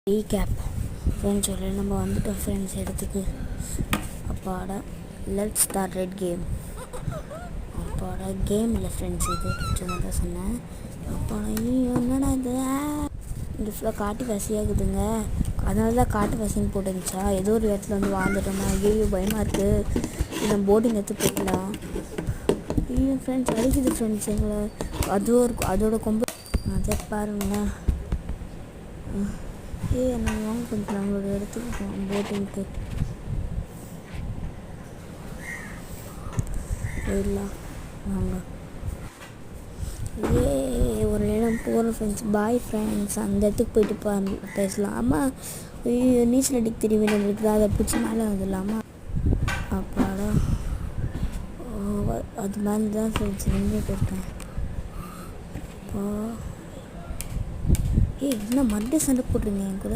Recap friends சொல்லி நம்ம வந்துட்டோம் ஃப்ரெண்ட்ஸ் இடத்துக்கு. அப்பாடா லெட்ஸ் ஸ்டார்ட் ரெட் கேம். அப்பாடா கேம் இல்லை ஃப்ரெண்ட்ஸ், இது சும்மா தான் சொன்னேன். அப்பாடா என்னடா இது இந்த ஃபுல்லாக காட்டு வசதியாகுதுங்க. அதனால தான் காட்டு வசதின்னு போட்டுருந்துச்சா. ஏதோ ஒரு இடத்துல வந்து வாழ்ந்துட்டோம்னா ஐயோ பயமாக இருக்குது. நம்ம போட்டிங் எடுத்து போய்க்கலாம். ஐயோ ஃப்ரெண்ட்ஸ் அடிக்குது ஃப்ரெண்ட்ஸ் எங்களை. அதோட கொம்பு அதை பாருங்களேன். நம்ம வாங்க கொஞ்சம் நம்மளோட இடத்துக்கு போகலாம் போட்டிங்க்கு. போயிடலாம் வாங்க. ஒரு இடம் போகிறோம் ஃப்ரெண்ட்ஸ். Bye friends. அந்த இடத்துக்கு போயிட்டு பேசலாம். ஆமாம் நீச்சல் அடிக்க தெரியும் நம்மளுக்கு. அதை பிடிச்சி மேலே வந்துடலாமா? அப்பாடா அது மேலே தான் ஃப்ரெண்ட்ஸ் நின்றுட்டு இருக்கேன். அப்பா என்ன மறுபடியும் சண்டை போட்டுருங்க என் கூட.